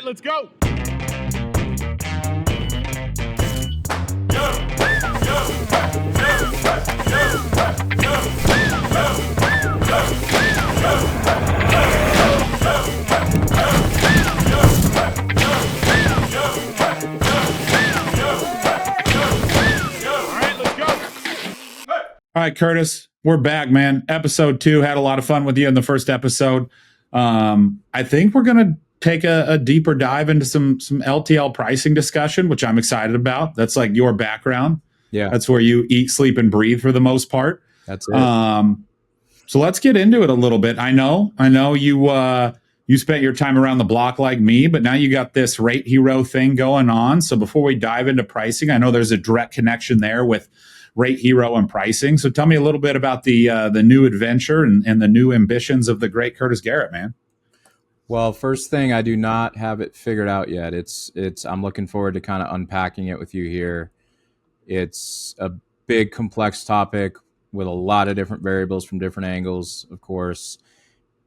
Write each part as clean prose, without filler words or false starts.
let's go. All right, Curtis, we're back, man. Episode 2, had a lot of fun with you in the first episode. I think we're going to take a deeper dive into some LTL pricing discussion, which I'm excited about. That's like your background. Yeah. That's where you eat, sleep, and breathe for the most part. That's it. So let's get into it a little bit. I know you spent your time around the block like me, but now you got this rateHERO thing going on. So before we dive into pricing, I know there's a direct connection there with rateHERO and pricing. So tell me a little bit about the new adventure and the new ambitions of the great Curtis Garrett, man. Well, first thing, I do not have it figured out yet. I'm looking forward to kind of unpacking it with you here. It's a big, complex topic with a lot of different variables from different angles, of course.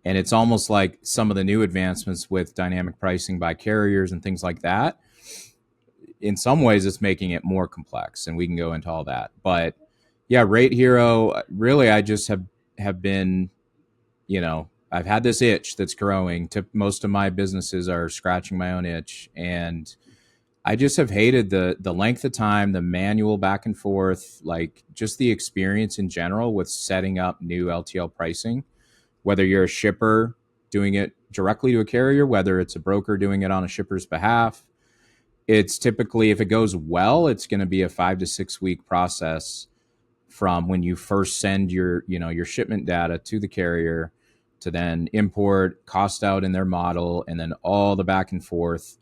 And it's almost like some of the new advancements with dynamic pricing by carriers and things like that. In some ways, it's making it more complex, and we can go into all that. But yeah, rateHERO, really, I just have been, I've had this itch that's growing. Most of my businesses are scratching my own itch, and I just have hated the length of time, the manual back and forth, like just the experience in general with setting up new LTL pricing, whether you're a shipper doing it directly to a carrier, whether it's a broker doing it on a shipper's behalf. It's typically, if it goes well, it's going to be a 5 to 6 week process from when you first send your shipment data to the carrier to then import, cost out in their model, and then all the back and forth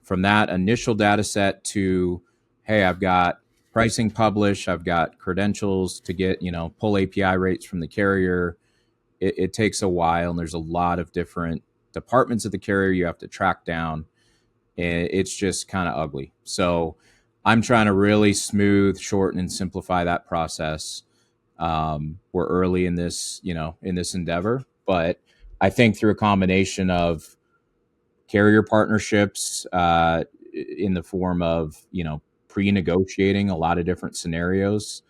from that initial data set to, hey, I've got pricing published, I've got credentials to get, pull API rates from the carrier. It takes a while, and there's a lot of different departments of the carrier you have to track down. It's just kind of ugly. So I'm trying to really smooth, shorten, and simplify that process. We're early in this, in this endeavor, but I think through a combination of carrier partnerships in the form of, pre-negotiating a lot of different scenarios,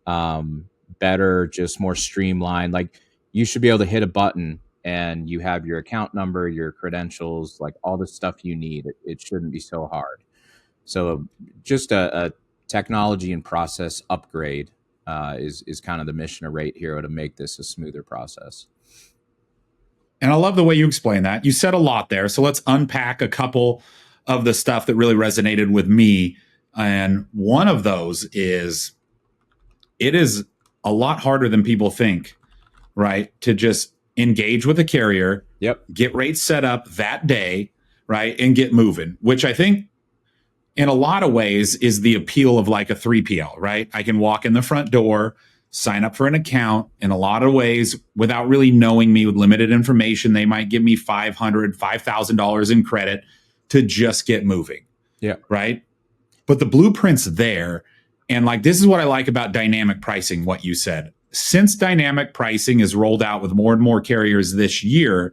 better, just more streamlined. Like you should be able to hit a button and you have your account number, your credentials, like all the stuff you need. It shouldn't be so hard. So just a technology and process upgrade is kind of the mission of rateHERO, to make this a smoother process. And I love the way you explain that. You said a lot there. So let's unpack a couple of the stuff that really resonated with me. And one of those is, it is a lot harder than people think, right? To just engage with a carrier, get rates set up that day, right? And get moving, which I think in a lot of ways is the appeal of like a 3PL, right? I can walk in the front door, sign up for an account. In a lot of ways, without really knowing me, with limited information, they might give me $500,000 in credit to just get moving. Yeah. Right. But the blueprint's there. And like, this is what I like about dynamic pricing, what you said. Since dynamic pricing is rolled out with more and more carriers this year,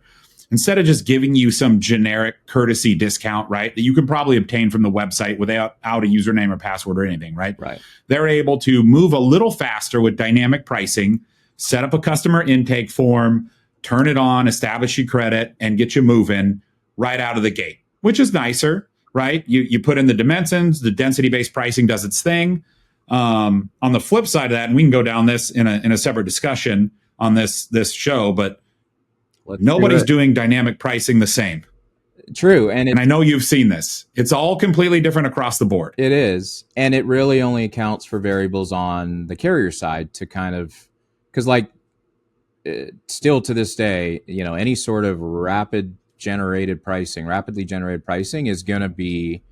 instead of just giving you some generic courtesy discount, right, that you can probably obtain from the website without a username or password or anything, right? Right. They're able to move a little faster with dynamic pricing, set up a customer intake form, turn it on, establish your credit, and get you moving right out of the gate, which is nicer, right? You put in the dimensions, the density-based pricing does its thing. On the flip side of that, and we can go down this in a separate discussion on this show, but nobody's doing dynamic pricing the same. True. And I know you've seen this. It's all completely different across the board. It is. And it really only accounts for variables on the carrier side to kind of, because like still to this day, any sort of rapidly generated pricing is going to be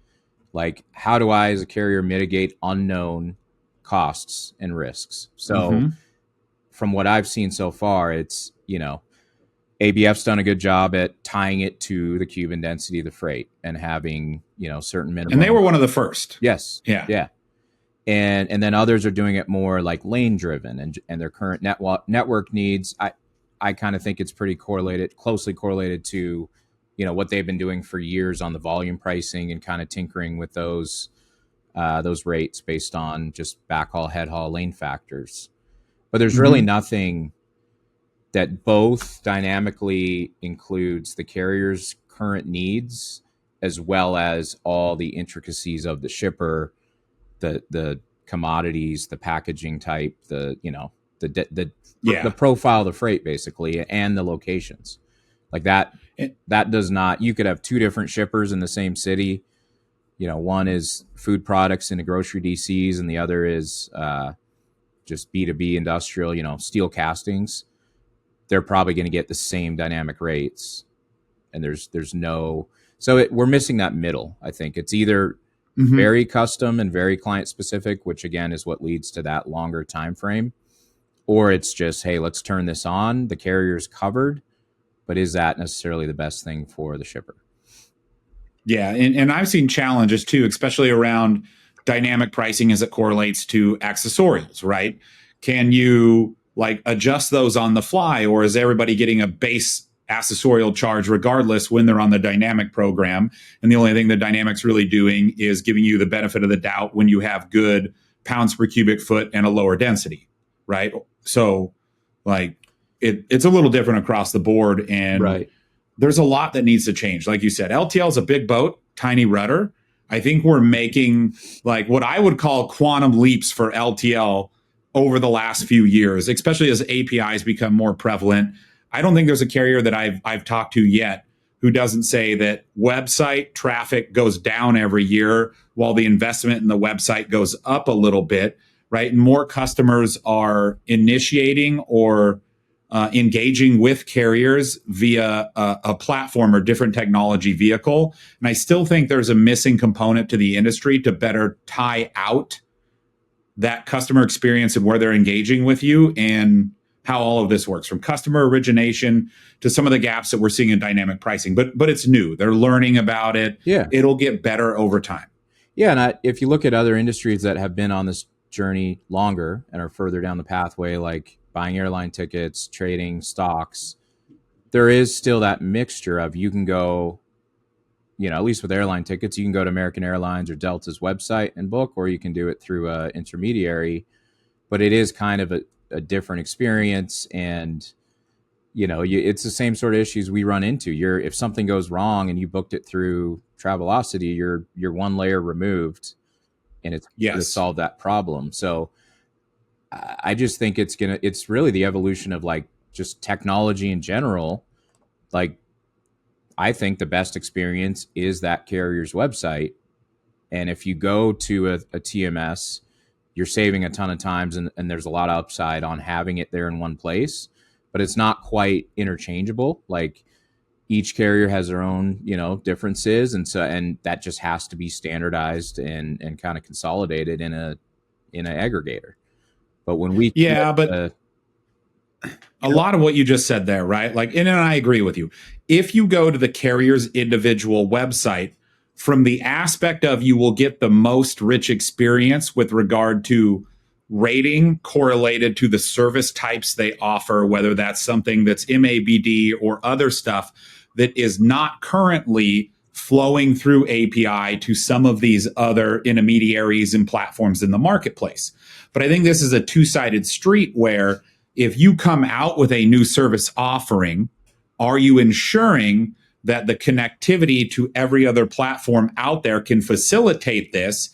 like, how do I as a carrier mitigate unknown costs and risks? So from what I've seen so far, it's, ABF's done a good job at tying it to the Cuban density of the freight and having, certain minimum. And they were one of the first. Yes. Yeah. Yeah. And then others are doing it more like lane driven and their current network needs. I kind of think it's pretty closely correlated to what they've been doing for years on the volume pricing and kind of tinkering with those rates based on just backhaul, head haul, lane factors. But there's really nothing that both dynamically includes the carrier's current needs as well as all the intricacies of the shipper, the commodities, the packaging type, the profile of the freight basically, and the locations. Like that does not. You could have two different shippers in the same city. One is food products into grocery DCs, and the other is just B2B industrial, steel castings. They're probably going to get the same dynamic rates, and there's no. So we're missing that middle. I think it's either very custom and very client specific, which again is what leads to that longer time frame, or it's just, hey, let's turn this on. The carrier's covered, but is that necessarily the best thing for the shipper? Yeah, and I've seen challenges too, especially around dynamic pricing as it correlates to accessorials, right? Can you adjust those on the fly, or is everybody getting a base accessorial charge regardless when they're on the dynamic program? And the only thing the dynamic's really doing is giving you the benefit of the doubt when you have good pounds per cubic foot and a lower density, right? So it's a little different across the board, and there's a lot that needs to change. Like you said, LTL is a big boat, tiny rudder. I think we're making what I would call quantum leaps for LTL over the last few years, especially as APIs become more prevalent. I don't think there's a carrier that I've talked to yet who doesn't say that website traffic goes down every year while the investment in the website goes up a little bit, right? And more customers are initiating or engaging with carriers via a platform or different technology vehicle. And I still think there's a missing component to the industry to better tie out that customer experience and where they're engaging with you and how all of this works, from customer origination to some of the gaps that we're seeing in dynamic pricing. But it's new. They're learning about it. Yeah. It'll get better over time. Yeah. And if you look at other industries that have been on this journey longer and are further down the pathway, like buying airline tickets, trading stocks, there is still that mixture of, you can go, at least with airline tickets, you can go to American Airlines or Delta's website and book, or you can do it through an intermediary. But it is kind of a different experience, and it's the same sort of issues we run into. If something goes wrong and you booked it through Travelocity, you're one layer removed, and it's going to solve that problem. So I just think it's really the evolution of just technology in general. I think the best experience is that carrier's website. And if you go to a TMS, you're saving a ton of times, and there's a lot of upside on having it there in one place, but it's not quite interchangeable. Each carrier has their own, differences. And that just has to be standardized and kind of consolidated in an aggregator. But when we, a lot of what you just said there, right? And I agree with you. If you go to the carrier's individual website, from the aspect of, you will get the most rich experience with regard to rating correlated to the service types they offer, whether that's something that's MABD or other stuff that is not currently flowing through API to some of these other intermediaries and platforms in the marketplace. But I think this is a two-sided street where, if you come out with a new service offering, are you ensuring that the connectivity to every other platform out there can facilitate this?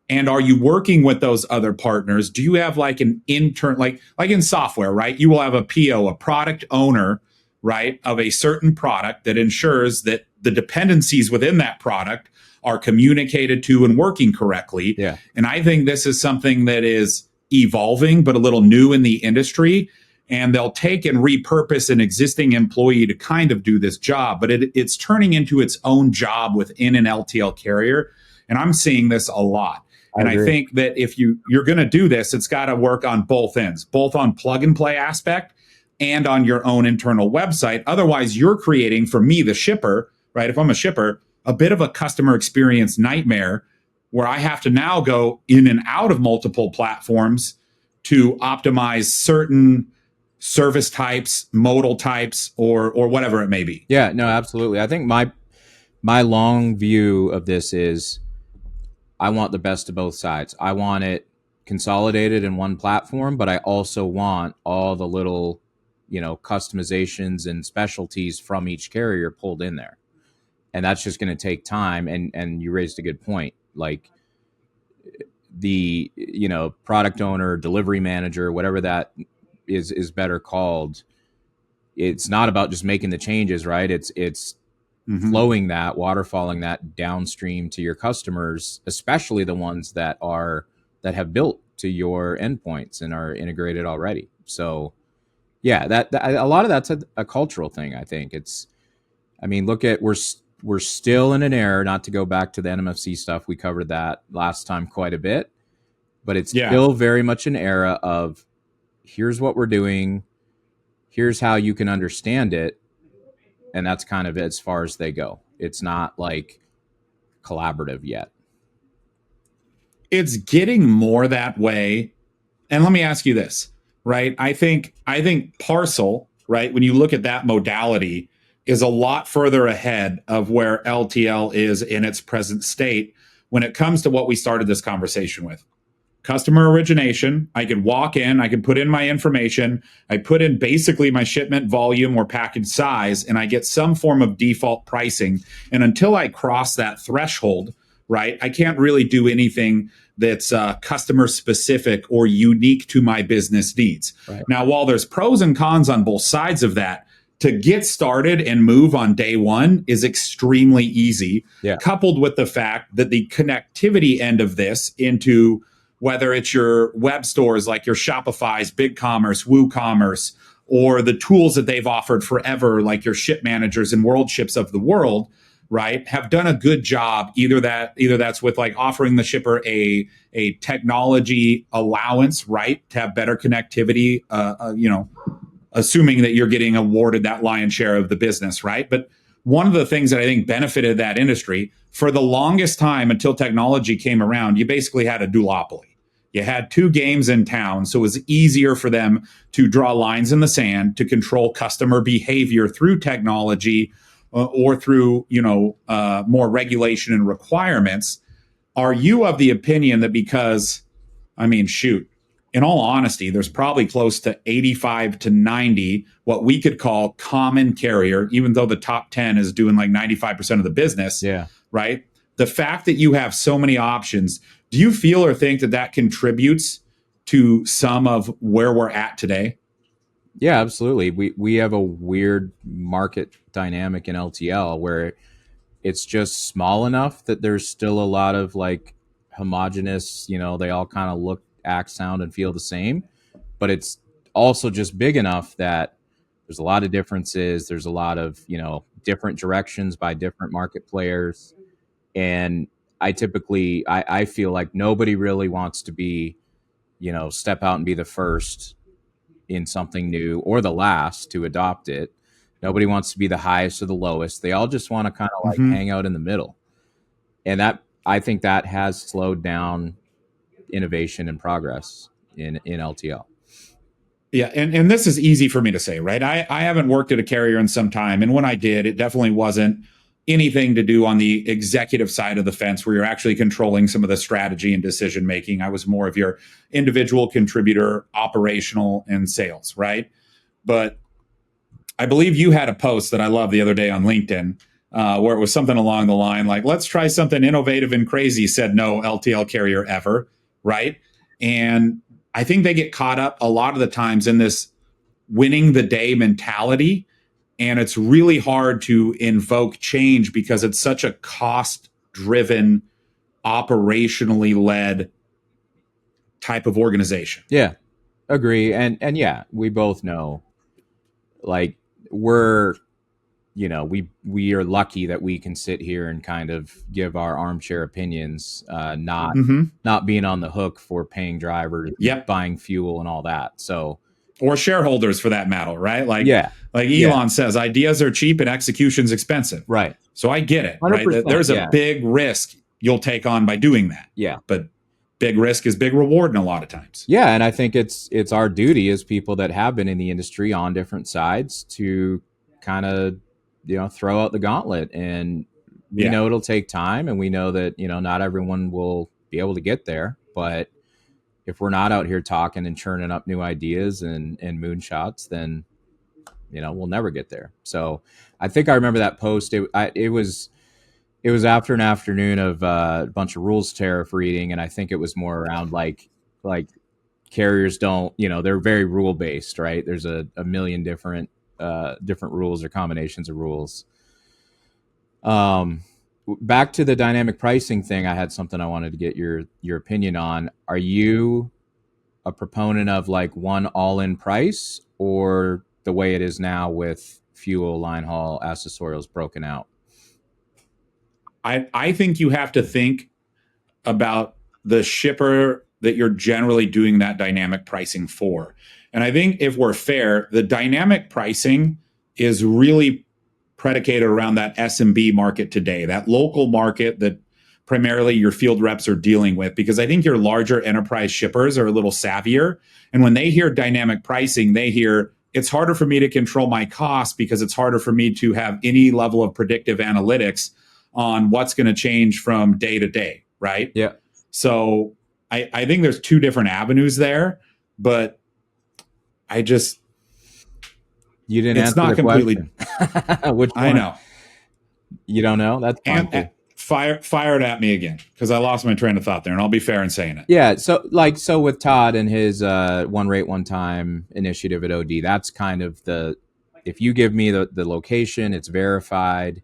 And are you working with those other partners? Do you have an intern, like in software, right? You will have a PO, a product owner, right, of a certain product that ensures that the dependencies within that product are communicated to and working correctly. Yeah. And I think this is something that is evolving, but a little new in the industry. And they'll take and repurpose an existing employee to kind of do this job, but it's turning into its own job within an LTL carrier. And I'm seeing this a lot. And I think that if you're going to do this, it's got to work on both ends, both on plug and play aspect and on your own internal website. Otherwise, you're creating, for me, the shipper, right? If I'm a shipper, a bit of a customer experience nightmare where I have to now go in and out of multiple platforms to optimize certain service types, modal types, or whatever it may be. Yeah, no, absolutely. I think my long view of this is I want the best of both sides. I want it consolidated in one platform, but I also want all the little, customizations and specialties from each carrier pulled in there. And that's just going to take time. And you raised a good point. Like the, product owner, delivery manager, whatever that is better called. It's not about just making the changes, right? It's flowing that, waterfalling that downstream to your customers, especially the ones that have built to your endpoints and are integrated already. So yeah, that a lot of that's a cultural thing. I think look at, we're still in an era, not to go back to the NMFC stuff. We covered that last time quite a bit, but it's still very much an era of here's what we're doing. Here's how you can understand it. And that's kind of as far as they go. It's not like collaborative yet. It's getting more that way. And let me ask you this, right? I think parcel, right, when you look at that modality, is a lot further ahead of where LTL is in its present state when it comes to what we started this conversation with. Customer origination. I could walk in, I could put in my information, I put in basically my shipment volume or package size, and I get some form of default pricing. And until I cross that threshold, right, I can't really do anything that's customer specific or unique to my business needs. Right. Now, while there's pros and cons on both sides of that, to get started and move on day one is extremely easy, coupled with the fact that the connectivity end of this into whether it's your web stores like your Shopify's, BigCommerce, WooCommerce, or the tools that they've offered forever, like your ship managers and world ships of the world, right, have done a good job. Either that's with like offering the shipper a technology allowance, right, to have better connectivity, assuming that you're getting awarded that lion's share of the business, right? But one of the things that I think benefited that industry for the longest time until technology came around, you basically had a duopoly. You had two games in town, so it was easier for them to draw lines in the sand to control customer behavior through technology or through, more regulation and requirements. Are you of the opinion that because, in all honesty, there's probably close to 85 to 90 what we could call common carrier, even though the top 10 is doing like 95% of the business, right? The fact that you have so many options, do you feel or think that contributes to some of where we're at today? Yeah, absolutely. We have a weird market dynamic in LTL where it's just small enough that there's still a lot of like homogenous, they all kind of look, act, sound, and feel the same. But it's also just big enough that there's a lot of differences. There's a lot of, different directions by different market players. And I feel like nobody really wants to be, step out and be the first in something new or the last to adopt it. Nobody wants to be the highest or the lowest. They all just want to kind of like hang out in the middle. And I think that has slowed down innovation and progress in LTL. Yeah, and this is easy for me to say, right? I haven't worked at a carrier in some time, and when I did, it definitely wasn't anything to do on the executive side of the fence where you're actually controlling some of the strategy and decision making. I was more of your individual contributor, operational, and sales, right? But I believe you had a post that I loved the other day on LinkedIn where it was something along the line like, let's try something innovative and crazy, said no LTL carrier ever, right? And I think they get caught up a lot of the times in this winning the day mentality. And it's really hard to invoke change because it's such a cost-driven, operationally led type of organization. Yeah, agree. And yeah, we both know, like, we are lucky that we can sit here and kind of give our armchair opinions, not being on the hook for paying drivers, buying fuel and all that. So, or shareholders for that matter, right? Like Elon says, ideas are cheap and execution's expensive. Right. So I get it. Right? There's a big risk you'll take on by doing that. Yeah. But big risk is big reward in a lot of times. Yeah, and I think it's our duty as people that have been in the industry on different sides to kind of throw out the gauntlet. And we know it'll take time, and we know that not everyone will be able to get there, but if we're not out here talking and churning up new ideas and moonshots, then we'll never get there. So I think I remember that post. It was after an afternoon of a bunch of rules tariff reading, and I think it was more around like carriers don't, they're very rule based, right? There's a million different rules or combinations of rules. Back to the dynamic pricing thing, I had something I wanted to get your opinion on. Are you a proponent of like one all-in price, or the way it is now with fuel, line haul, accessorials broken out? I think you have to think about the shipper that you're generally doing that dynamic pricing for. And I think if we're fair, the dynamic pricing is really predicated around that SMB market today, that local market that primarily your field reps are dealing with, because I think your larger enterprise shippers are a little savvier. And when they hear dynamic pricing, they hear it's harder for me to control my costs because it's harder for me to have any level of predictive analytics on what's going to change from day to day, right? Yeah. So I think there's two different avenues there, but I just you didn't answer not the completely. Which one? I know you don't know. That's fine. And fire it at me again, because I lost my train of thought there, and I'll be fair in saying it. Yeah. So with Todd and his one rate, one time initiative at OD, that's kind of if you give me the location, it's verified,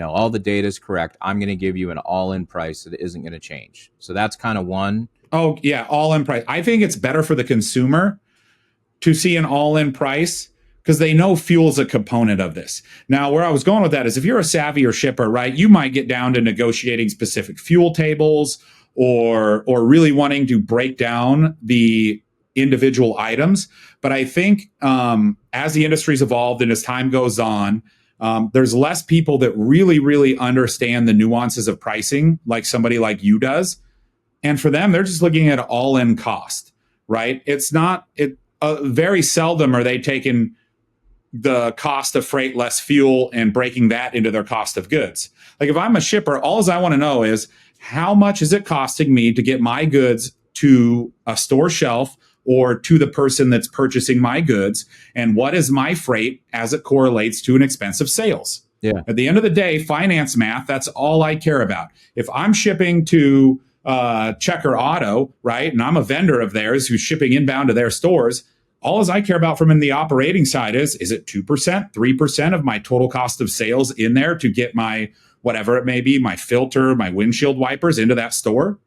all the data is correct, I'm going to give you an all-in price that isn't going to change. So that's kind of one. Oh, yeah, all-in price. I think it's better for the consumer to see an all-in price because they know fuel's a component of this. Now, where I was going with that is if you're a savvier shipper, right, you might get down to negotiating specific fuel tables or really wanting to break down the individual items. But I think as the industry's evolved and as time goes on, there's less people that really, really understand the nuances of pricing like somebody like you does. And for them, they're just looking at all-in cost, right? It's not, very seldom are they taking the cost of freight less fuel and breaking that into their cost of goods. Like if I'm a shipper, all I want to know is how much is it costing me to get my goods to a store shelf or to the person that's purchasing my goods, and what is my freight as it correlates to an expensive sales. Yeah. At the end of the day, finance math, that's all I care about. If I'm shipping to Checker Auto, right, and I'm a vendor of theirs who's shipping inbound to their stores, all as I care about from in the operating side is it 2%, 3% of my total cost of sales in there to get my, whatever it may be, my filter, my windshield wipers into that store?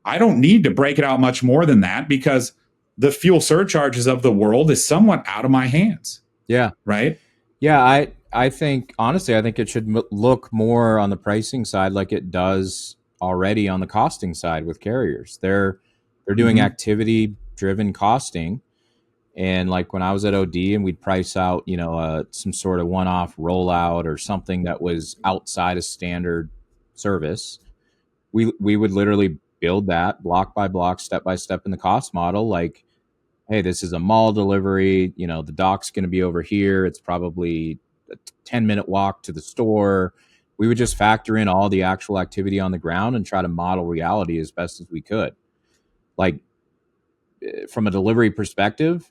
I don't need to break it out much more than that because the fuel surcharges of the world is somewhat out of my hands. Yeah. Right? Yeah, I think, honestly, I think it should look more on the pricing side like it does already on the costing side with carriers. They're doing activity-driven costing. And like when I was at OD and we'd price out, some sort of one-off rollout or something that was outside of standard service, we would literally build that block by block, step by step in the cost model. Like, hey, this is a mall delivery. The dock's going to be over here. It's probably a 10-minute walk to the store. We would just factor in all the actual activity on the ground and try to model reality as best as we could. Like from a delivery perspective,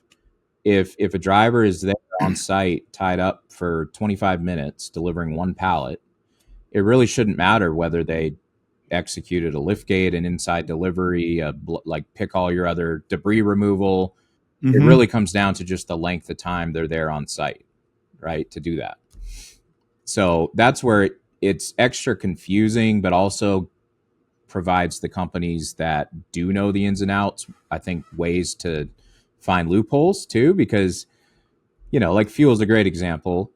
if a driver is there on site tied up for 25 minutes delivering one pallet, it really shouldn't matter whether they executed a lift gate, an inside delivery, like pick all your other debris removal. It really comes down to just the length of time they're there on site, right, to do that. So that's where it's extra confusing, but also provides the companies that do know the ins and outs, I think, ways to find loopholes too, because, like fuel is a great example.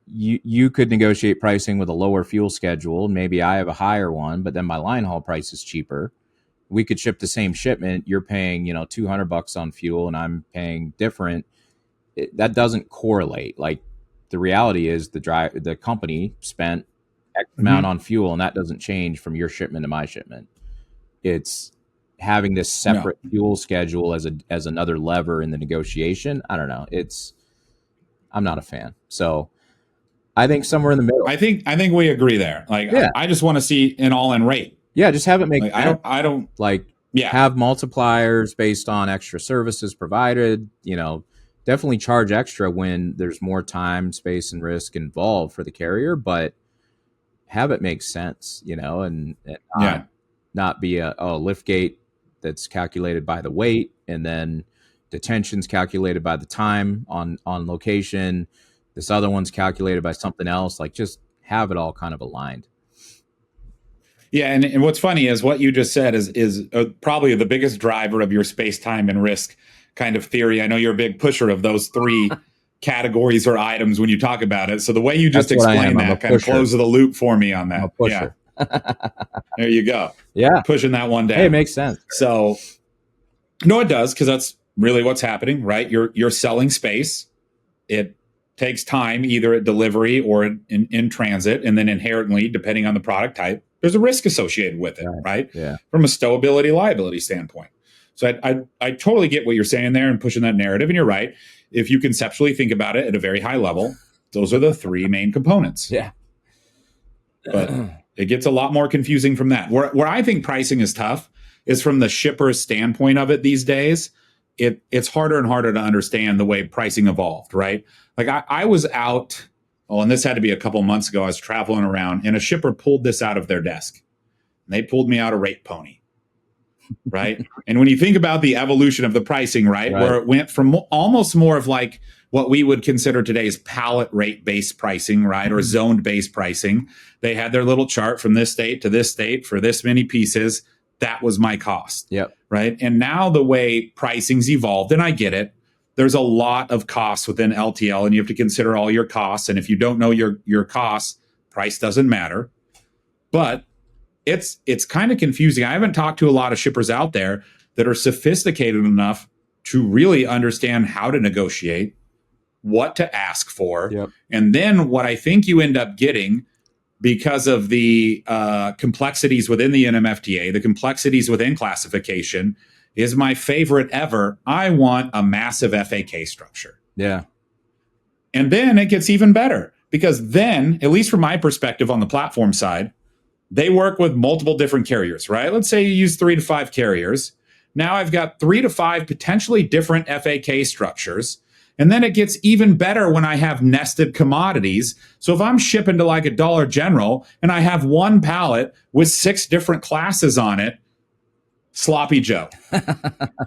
You could negotiate pricing with a lower fuel schedule. Maybe I have a higher one, but then my line haul price is cheaper. We could ship the same shipment. You're paying, $200 on fuel and I'm paying different. That doesn't correlate. Like the reality is the company spent X amount on fuel and that doesn't change from your shipment to my shipment. it's having this No. separate fuel schedule as another lever in the negotiation. I don't know. I'm not a fan. So I think somewhere in the middle. I think we agree there. Like, Yeah. I just want to see an all-in rate. Yeah, just have it make Like, sense. I don't Like, yeah. have multipliers based on extra services provided. Definitely charge extra when there's more time, space, and risk involved for the carrier, but have it make sense, and not be a lift gate that's calculated by the weight, and then detention's calculated by the time on location. This other one's calculated by something else. Like, just have it all kind of aligned. Yeah, and what's funny is what you just said is probably the biggest driver of your space, time, and risk kind of theory. I know you're a big pusher of those three categories or items when you talk about it. So the way you just explained that kind of closes the loop for me on that. Yeah. There you go. Yeah. Pushing that one down. Hey, it makes sense. So, no, it does, because that's really what's happening, right? You're selling space. It takes time, either at delivery or in transit, and then inherently, depending on the product type, there's a risk associated with it, right? Yeah. From a stowability, liability standpoint. So I totally get what you're saying there and pushing that narrative, and you're right. If you conceptually think about it at a very high level, those are the three main components. Yeah. But it gets a lot more confusing from that. Where I think pricing is tough is from the shipper's standpoint of it these days. It's harder and harder to understand the way pricing evolved, right? Like, I was out, and this had to be a couple months ago. I was traveling around, and a shipper pulled this out of their desk. And they pulled me out a rate pony, right? And when you think about the evolution of the pricing, right, where it went from almost more of like what we would consider today's pallet rate-based pricing, right, or zoned-based pricing. They had their little chart from this state to this state for this many pieces. That was my cost. Yep. Right. And now the way pricing's evolved, and I get it, there's a lot of costs within LTL, and you have to consider all your costs. And if you don't know your costs, price doesn't matter. But it's kind of confusing. I haven't talked to a lot of shippers out there that are sophisticated enough to really understand how to negotiate, what to ask for. Yep. And then what I think you end up getting, because of the complexities within the NMFTA, the complexities within classification, is my favorite ever. I want a massive FAK structure. Yeah. And then it gets even better, because then, at least from my perspective on the platform side, they work with multiple different carriers, right? Let's say you use 3 to 5 carriers. Now I've got 3 to 5 potentially different FAK structures. And then it gets even better when I have nested commodities. So if I'm shipping to like a Dollar General and I have one pallet with 6 different classes on it, sloppy Joe.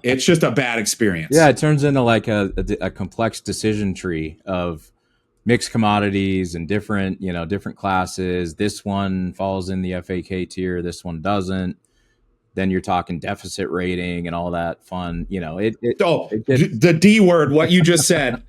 It's just a bad experience. Yeah, it turns into like a complex decision tree of mixed commodities and different classes. This one falls in the FAK tier, this one doesn't. Then you're talking deficit rating and all that fun. The D word, what you just said.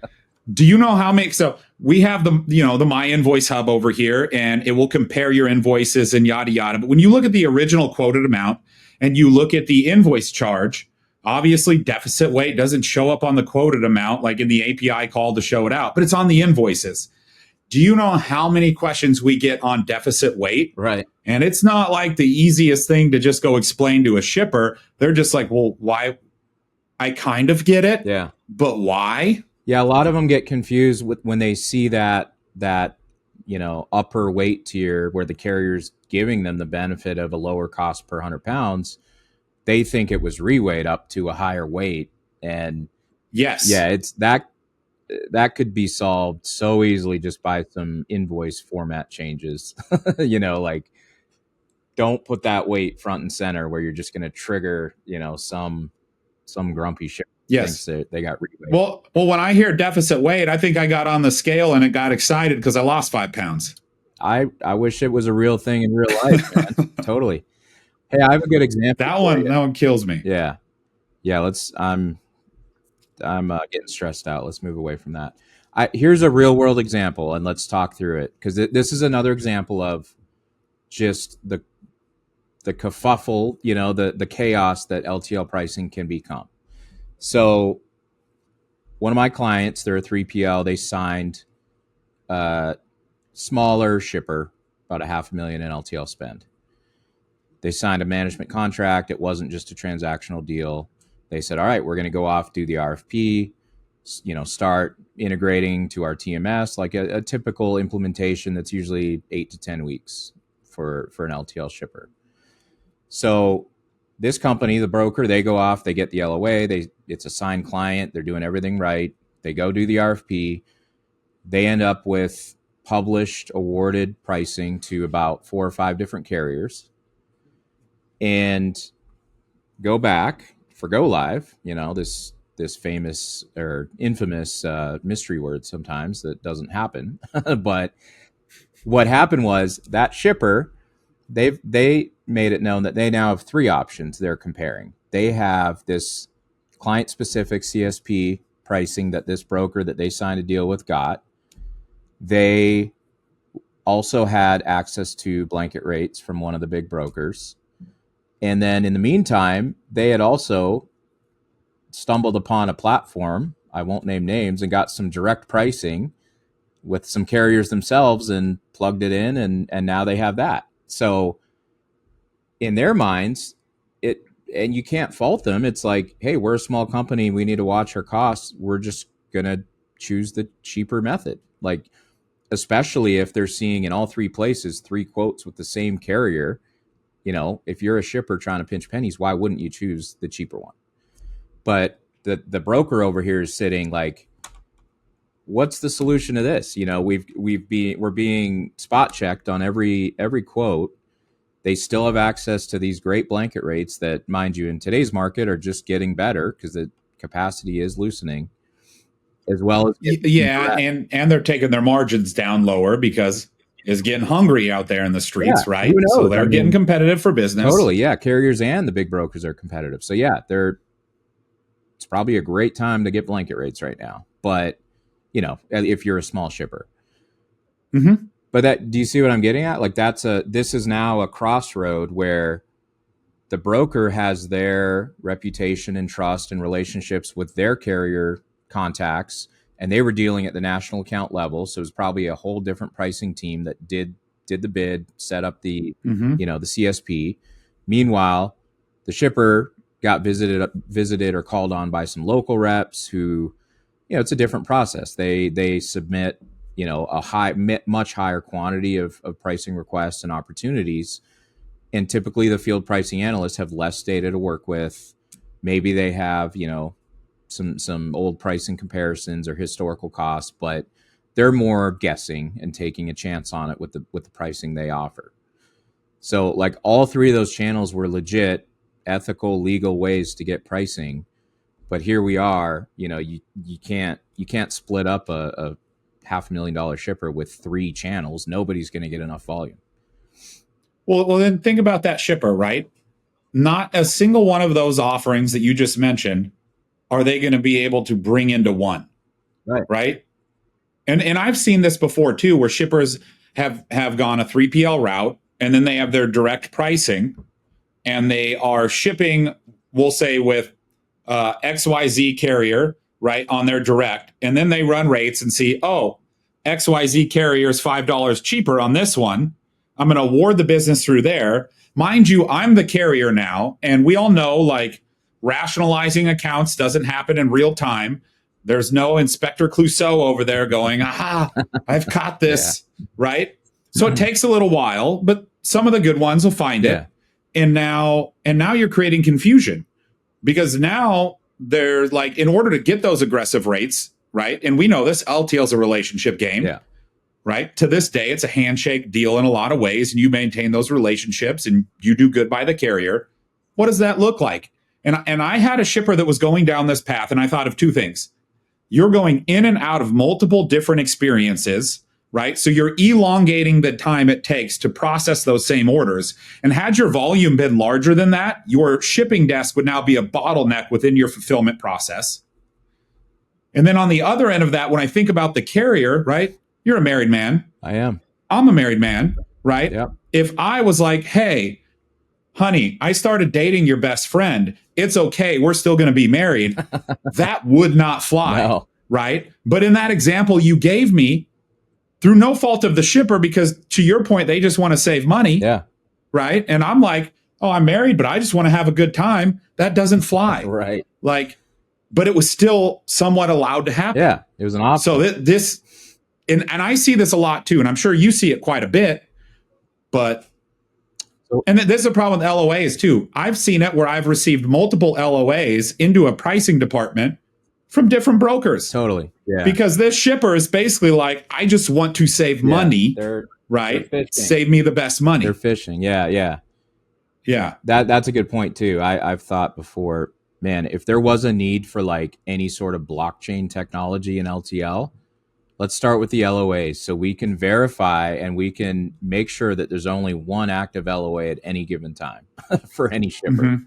Do you know how many? So we have the My Invoice Hub over here, and it will compare your invoices and yada yada. But when you look at the original quoted amount and you look at the invoice charge, obviously deficit weight doesn't show up on the quoted amount like in the API call to show it out, but it's on the invoices. Do you know how many questions we get on deficit weight? Right. And it's not like the easiest thing to just go explain to a shipper. They're just like, well, why? I kind of get it. Yeah. But why? Yeah. A lot of them get confused when they see that upper weight tier where the carrier's giving them the benefit of a lower cost per 100 pounds. They think it was reweighed up to a higher weight. And yes. Yeah, it's that could be solved so easily just by some invoice format changes. Like, don't put that weight front and center where you're just going to trigger, some grumpy shit. Yes. Thinks they got reweighed. Well, when I hear deficit weight, I think I got on the scale and it got excited because I lost 5 pounds. I wish it was a real thing in real life, man. Totally. Hey, I have a good example. That one kills me. Yeah. I'm getting stressed out. Let's move away from that. Here's a real world example, and let's talk through it, because this is another example of just the kerfuffle, the chaos that LTL pricing can become. So one of my clients, they're a 3PL, they signed a smaller shipper, about $500,000 in LTL spend. They signed a management contract. It wasn't just a transactional deal. They said, all right, we're going to go off, do the RFP, start integrating to our TMS, like a typical implementation that's usually 8 to 10 weeks for an LTL shipper. So this company, the broker, they go off, they get the LOA, it's a signed client, they're doing everything right. They go do the RFP. They end up with published, awarded pricing to about 4 or 5 different carriers, and go back for go live. This famous or infamous mystery word sometimes that doesn't happen. But what happened was that shipper, they made it known that they now have 3 options they're comparing. They have this client specific CSP pricing that this broker that they signed a deal with got. They also had access to blanket rates from one of the big brokers. And then in the meantime, they had also stumbled upon a platform, I won't name names, and got some direct pricing with some carriers themselves and plugged it in, and now they have that. So in their minds, and you can't fault them. It's like, hey, we're a small company. We need to watch our costs. We're just going to choose the cheaper method. Like, especially if they're seeing in all 3 places 3 quotes with the same carrier. If you're a shipper trying to pinch pennies, why wouldn't you choose the cheaper one? But the broker over here is sitting like, what's the solution to this? We're being spot checked on every quote. They still have access to these great blanket rates that, mind you, in today's market are just getting better because the capacity is loosening, as well as and they're taking their margins down lower because it's getting hungry out there in the streets, right? So they're getting competitive for business. Totally, yeah. Carriers and the big brokers are competitive. So yeah, it's probably a great time to get blanket rates right now. But if you're a small shipper. Mm-hmm. But do you see what I'm getting at? Like this is now a crossroad where the broker has their reputation and trust and relationships with their carrier contacts, and they were dealing at the national account level. So it was probably a whole different pricing team that did the bid, set up the the CSP. Meanwhile, the shipper got visited or called on by some local reps who, it's a different process. They submit a much higher quantity of pricing requests and opportunities. And typically the field pricing analysts have less data to work with. Maybe they have, some old pricing comparisons or historical costs, but they're more guessing and taking a chance on it with the pricing they offer. So like all 3 of those channels were legit, ethical, legal ways to get pricing. But here we are, you can't split up a $500,000 shipper with 3 channels. Nobody's going to get enough volume. Well, then think about that shipper, right? Not a single one of those offerings that you just mentioned are they going to be able to bring into one, right? And I've seen this before too, where shippers have gone a 3PL route, and then they have their direct pricing, and they are shipping, we'll say, with XYZ carrier, right, on their direct, and then they run rates and see, oh, XYZ carrier is $5 cheaper on this one. I'm going to award the business through there. Mind you, I'm the carrier now, and we all know, like, rationalizing accounts doesn't happen in real time. There's no Inspector Clouseau over there going, aha, I've caught this, right? So it takes a little while, but some of the good ones will find it. And now you're creating confusion, because now they're like, in order to get those aggressive rates, right? And we know this, LTL is a relationship game, right? To this day, it's a handshake deal in a lot of ways, and you maintain those relationships and you do good by the carrier. What does that look like? And I had a shipper that was going down this path, and I thought of 2 things. You're going in and out of multiple different experiences, right? So you're elongating the time it takes to process those same orders. And had your volume been larger than that, your shipping desk would now be a bottleneck within your fulfillment process. And then on the other end of that, when I think about the carrier, right? You're a married man. I am. I'm a married man, right? Yep. If I was like, hey, honey, I started dating your best friend, it's okay, we're still going to be married, that would not fly, right? But in that example you gave me, through no fault of the shipper, because to your point, they just want to save money, right? And I'm like, oh, I'm married, but I just want to have a good time. That doesn't fly. Right. Like, but it was still somewhat allowed to happen. Yeah, it was an option. So this, and I see this a lot too, and I'm sure you see it quite a bit, but, and this is a problem with LOAs too. I've seen it where I've received multiple LOAs into a pricing department from different brokers. Totally. Yeah. Because this shipper is basically like, I just want to save money, right? They're Save me the best money. They're fishing. Yeah. Yeah. Yeah. That's a good point too. I've thought before, man, if there was a need for like any sort of blockchain technology in LTL, let's start with the LOAs so we can verify and we can make sure that there's only one active LOA at any given time for any shipper. Mm-hmm.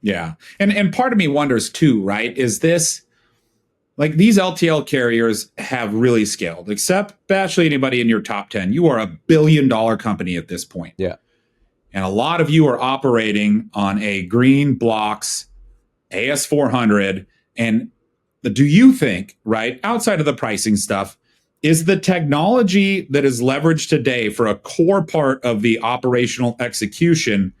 Yeah. And part of me wonders too, right? Is this like these LTL carriers have really scaled, except actually anybody in your top 10, you are $1 billion company at this point. Yeah. And a lot of you are operating on a green blocks AS400. And do you think, right, outside of the pricing stuff, is the technology that is leveraged today for a core part of the operational execution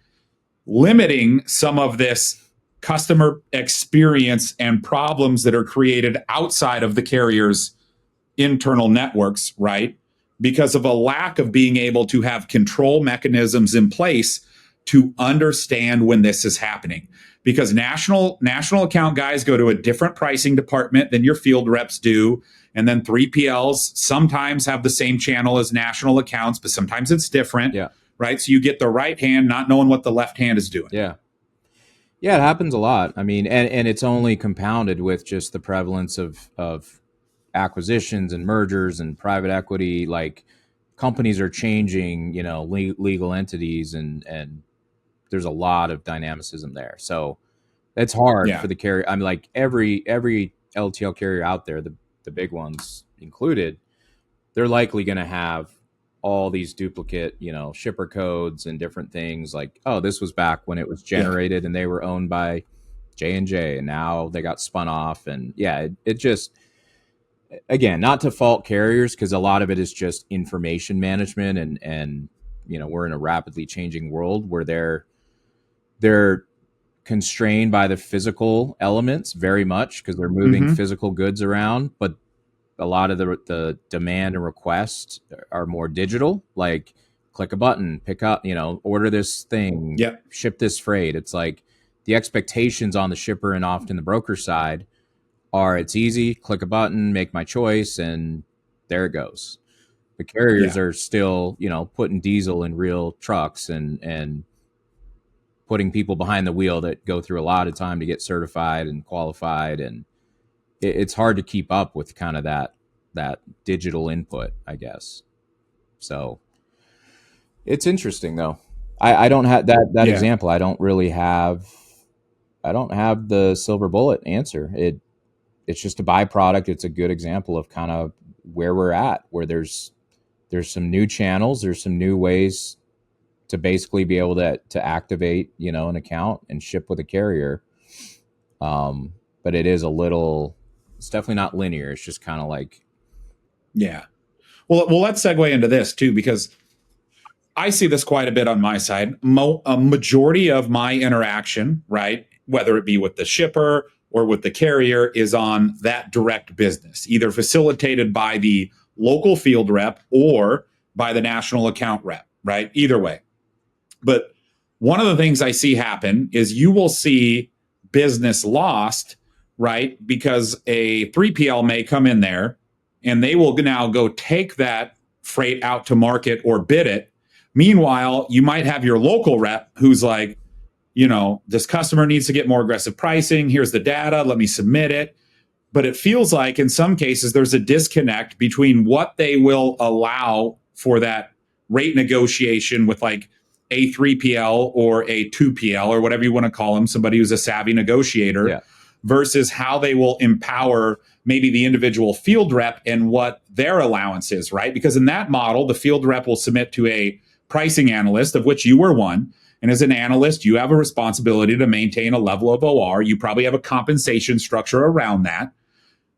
limiting some of this customer experience and problems that are created outside of the carrier's internal networks, right? Because of a lack of being able to have control mechanisms in place to understand when this is happening. Because national account guys go to a different pricing department than your field reps do. And then 3PLs sometimes have the same channel as national accounts, but sometimes it's different. Yeah. Right. So you get the right hand not knowing what the left hand is doing. Yeah. Yeah, it happens a lot. I mean, and it's only compounded with just the prevalence of acquisitions and mergers and private equity. Like companies are changing, you know, legal entities and there's a lot of dynamicism there. So it's hard for the carrier. I mean, like every LTL carrier out there, the big ones included, they're likely going to have all these duplicate, you know, shipper codes and different things like, oh, this was back when it was generated and they were owned by J&J and now they got spun off. And yeah, it just, again, not to fault carriers because a lot of it is just information management and, you know, we're in a rapidly changing world where they're constrained by the physical elements very much because they're moving physical goods around, but a lot of the demand and requests are more digital, like click a button, pick up, you know, order this thing, ship this freight. It's like the expectations on the shipper and often the broker side are it's easy, click a button, make my choice, and there it goes. The carriers are still, you know, putting diesel in real trucks and putting people behind the wheel that go through a lot of time to get certified and qualified, and it's hard to keep up with kind of that digital input, I guess. So it's interesting though. I don't have that example. I don't have the silver bullet answer. It's just a byproduct. It's a good example of kind of where we're at, where there's some new channels, there's some new ways to basically be able to activate, you know, an account and ship with a carrier. But it is it's definitely not linear. It's just kind of like, Well, let's segue into this too, because I see this quite a bit on my side. A majority of my interaction, right, whether it be with the shipper or with the carrier, is on that direct business, either facilitated by the local field rep or by the national account rep, right? Either way. But one of the things I see happen is you will see business lost, right? Because a 3PL may come in there and they will now go take that freight out to market or bid it. Meanwhile, you might have your local rep who's like, you know, this customer needs to get more aggressive pricing. Here's the data. Let me submit it. But it feels like in some cases there's a disconnect between what they will allow for that rate negotiation with like a 3PL or a 2PL or whatever you want to call them, somebody who's a savvy negotiator, versus how they will empower maybe the individual field rep and what their allowance is, right? Because in that model, the field rep will submit to a pricing analyst, of which you were one. And as an analyst, you have a responsibility to maintain a level of OR. You probably have a compensation structure around that.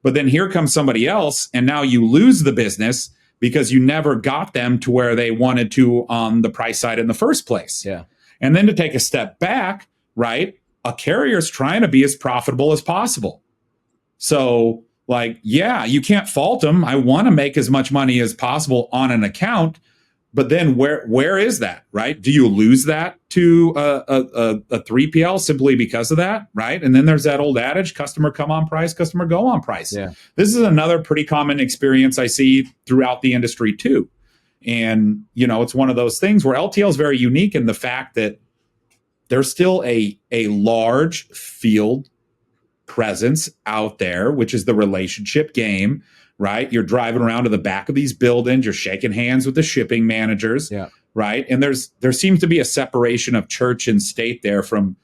But then here comes somebody else, and now you lose the business because you never got them to where they wanted to on the price side in the first place. Yeah. And then to take a step back, right? A carrier is trying to be as profitable as possible. So, like, yeah, you can't fault them. I want to make as much money as possible on an account, but then where is that, right? Do you lose that to a 3PL simply because of that, right? And then there's that old adage, customer come on price, customer go on price. Yeah. This is another pretty common experience I see throughout the industry too. And, it's one of those things where LTL is very unique in the fact that there's still a large field presence out there, which is the relationship game, right? You're driving around to the back of these buildings, you're shaking hands with the shipping managers, right? And there seems to be a separation of church and state there from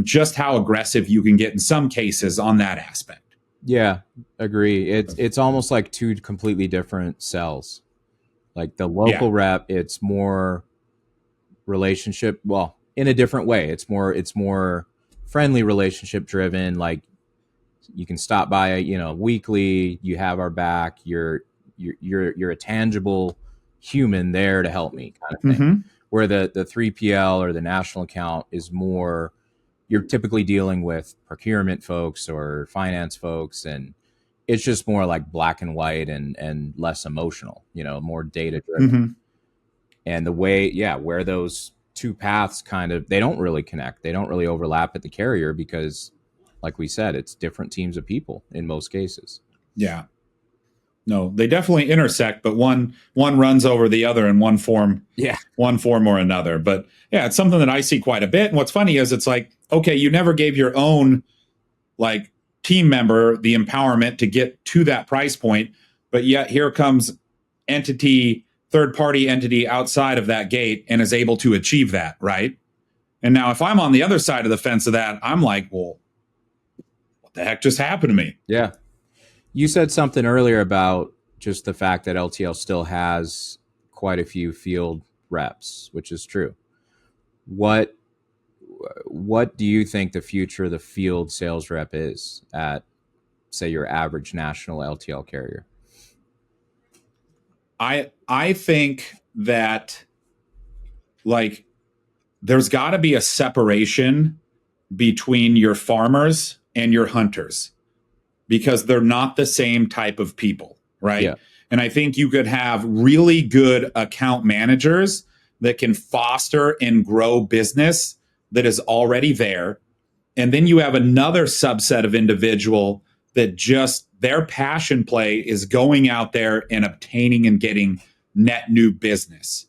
just how aggressive you can get in some cases on that aspect. Yeah, agree. It's almost like two completely different cells. Like the local rep, it's more relationship, well, in a different way. It's more friendly, relationship driven. Like you can stop by, weekly, you have our back, you're a tangible human there to help me kind of thing. Mm-hmm. Where the 3PL or the national account is more, you're typically dealing with procurement folks or finance folks, and it's just more like black and white and less emotional, more data driven. Mm-hmm. And the way, where those two paths they don't really connect. They don't really overlap at the carrier because, like we said, it's different teams of people in most cases. Yeah. No, they definitely intersect, but one runs over the other in one form or another. But yeah, it's something that I see quite a bit. And what's funny is it's like, okay, you never gave your own like team member the empowerment to get to that price point, but yet here comes third-party entity outside of that gate and is able to achieve that, right? And now if I'm on the other side of the fence of that, I'm like, well, what the heck just happened to me? Yeah. You said something earlier about just the fact that LTL still has quite a few field reps, which is true. What do you think the future of the field sales rep is at, say, your average national LTL carrier? I think that like there's got to be a separation between your farmers and your hunters because they're not the same type of people, right? Yeah. And I think you could have really good account managers that can foster and grow business that is already there. And then you have another subset of individual that just their passion play is going out there and obtaining and getting net new business,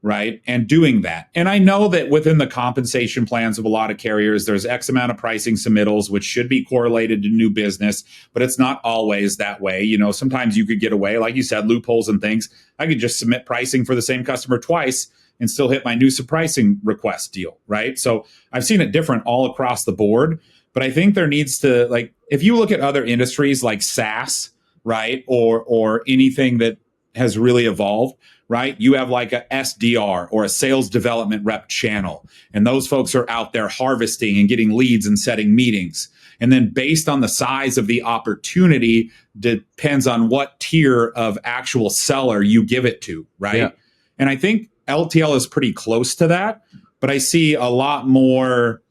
right? And doing that. And I know that within the compensation plans of a lot of carriers, there's X amount of pricing submittals, which should be correlated to new business, but it's not always that way. Sometimes you could get away, like you said, loopholes and things. I could just submit pricing for the same customer twice and still hit my new pricing request deal, right? So I've seen it different all across the board. But I think there needs to, like, if you look at other industries like SaaS, right, or anything that has really evolved, right, you have like a SDR or a sales development rep channel. And those folks are out there harvesting and getting leads and setting meetings. And then based on the size of the opportunity, depends on what tier of actual seller you give it to, right? Yeah. And I think LTL is pretty close to that. But I see a lot more...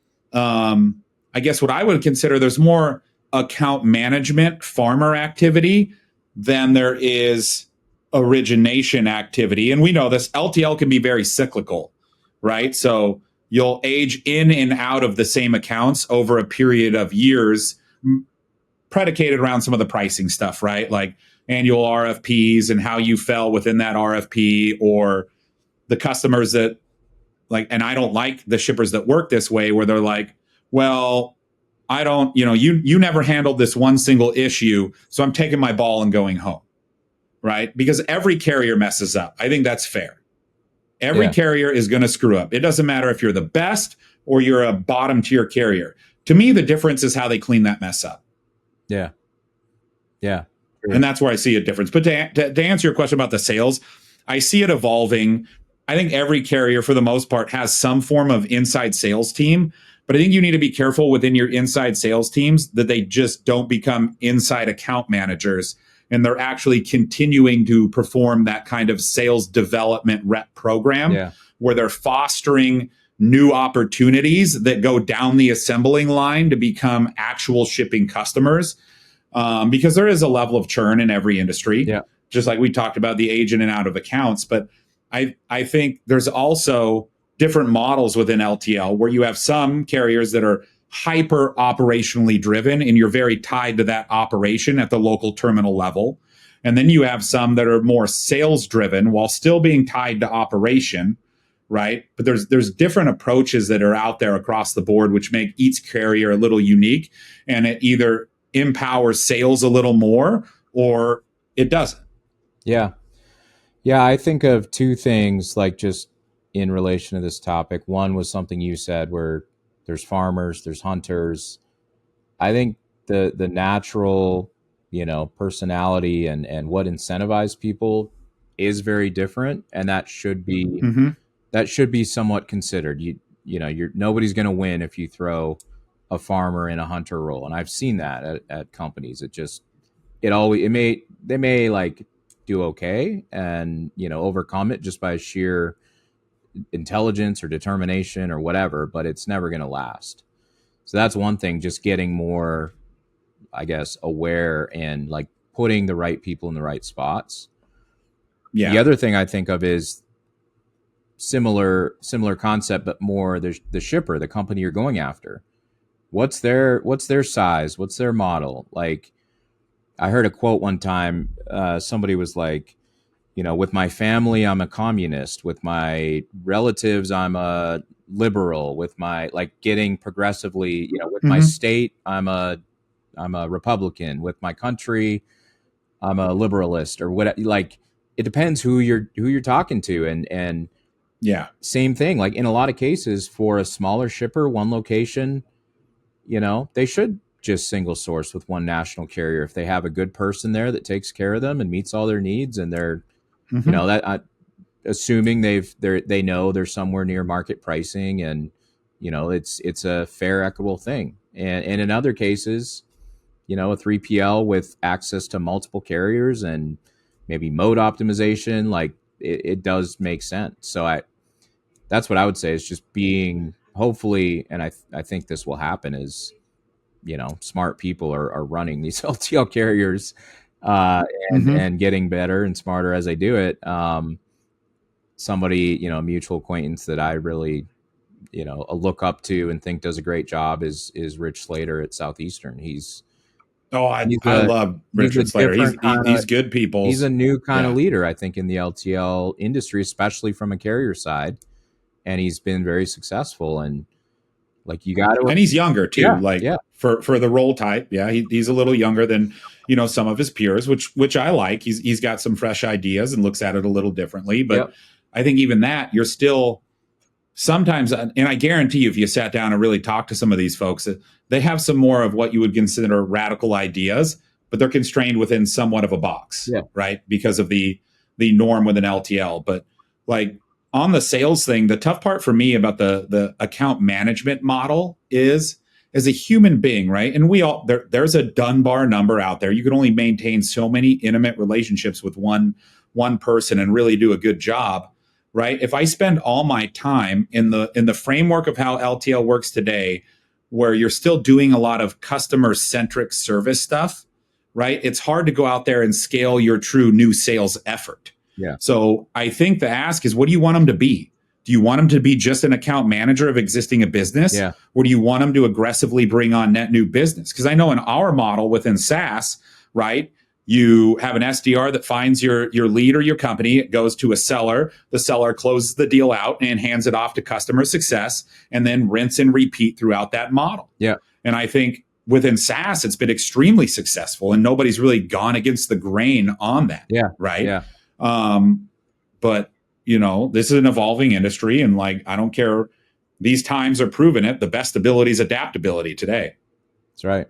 I guess what I would consider there's more account management, farmer activity than there is origination activity. And we know this, LTL can be very cyclical, right? So you'll age in and out of the same accounts over a period of years, predicated around some of the pricing stuff, right? Like annual RFPs and how you fell within that RFP, or the customers that like, and I don't like the shippers that work this way where they're like, well, I don't, you never handled this one single issue, so I'm taking my ball and going home, right? Because every carrier messes up. I think that's fair. Every carrier is going to screw up. It doesn't matter if you're the best or you're a bottom tier carrier. To me, the difference is how they clean that mess up. Yeah. Yeah. And that's where I see a difference. But to answer your question about the sales, I see it evolving. I think every carrier, for the most part, has some form of inside sales team. But I think you need to be careful within your inside sales teams that they just don't become inside account managers and they're actually continuing to perform that kind of sales development rep program where they're fostering new opportunities that go down the assembling line to become actual shipping customers, because there is a level of churn in every industry. Yeah. Just like we talked about the age in and out of accounts. But I think there's also different models within LTL where you have some carriers that are hyper operationally driven and you're very tied to that operation at the local terminal level. And then you have some that are more sales driven while still being tied to operation, right? But there's different approaches that are out there across the board, which make each carrier a little unique, and it either empowers sales a little more or it doesn't. Yeah. Yeah, I think of two things like just in relation to this topic. One was something you said where there's farmers, there's hunters. I think the natural, personality and what incentivizes people is very different, and Mm-hmm. that should be somewhat considered. You're nobody's going to win if you throw a farmer in a hunter role, and I've seen that at companies. They may like do okay and overcome it just by sheer intelligence or determination or whatever, but it's never going to last. So that's one thing, just getting more, I guess, aware and like putting the right people in the right spots. Yeah. The other thing I think of is similar concept, but more the shipper, the company you're going after. What's their size? What's their model? Like, I heard a quote one time. Somebody was like, with my family, I'm a communist. With my relatives, I'm a liberal. With my getting progressively, with my Mm-hmm. state, I'm a Republican. With my country, I'm a liberalist or what. Like, it depends who you're talking to, and Yeah. same thing. Like in a lot of cases, for a smaller shipper, one location, they should just single source with one national carrier if they have a good person there that takes care of them and meets all their needs, and they're Mm-hmm. assuming they know they're somewhere near market pricing, and it's a fair, equitable thing. And in other cases, a 3PL with access to multiple carriers and maybe mode optimization, like it does make sense. So that's what I would say is just being, hopefully, and I think this will happen, is smart people are running these LTL carriers, Mm-hmm. and getting better and smarter as they do it. Somebody, a mutual acquaintance that I really, look up to and think does a great job is Rich Slater at Southeastern. Oh, I He's I a love he's a Richard Slater. different kind He's of good he's a people's. new kind of Yeah. leader, I think, in the LTL industry, especially from a carrier side, and he's been very successful. And like, you got to, And he's younger too. yeah, Like yeah, for the role type, yeah, he's a little younger than some of his peers, which I like. He's got some fresh ideas and looks at it a little differently. But yep, I think even that, you're still sometimes, and I guarantee you, if you sat down and really talked to some of these folks, they have some more of what you would consider radical ideas, but they're constrained within somewhat of a box, yeah, right? Because of the norm with an LTL. But like on the sales thing, the tough part for me about the account management model is as a human being, right? And we all there's a Dunbar number out there. You can only maintain so many intimate relationships with one person and really do a good job, right? If I spend all my time in the framework of how LTL works today, where you're still doing a lot of customer centric service stuff, right? It's hard to go out there and scale your true new sales effort. yeah, So I think the ask is, what do you want them to be? Do you want them to be just an account manager of existing a business? yeah, Or do you want them to aggressively bring on net new business? Because I know in our model within SaaS, right, you have an SDR that finds your lead or your company. It goes to a seller. The seller closes the deal out and hands it off to customer success, and then rinse and repeat throughout that model. yeah, And I think within SaaS, it's been extremely successful, and nobody's really gone against the grain on that, yeah, right? yeah. But this is an evolving industry, and like I don't care. These times are proving it. The best ability is adaptability today. That's right.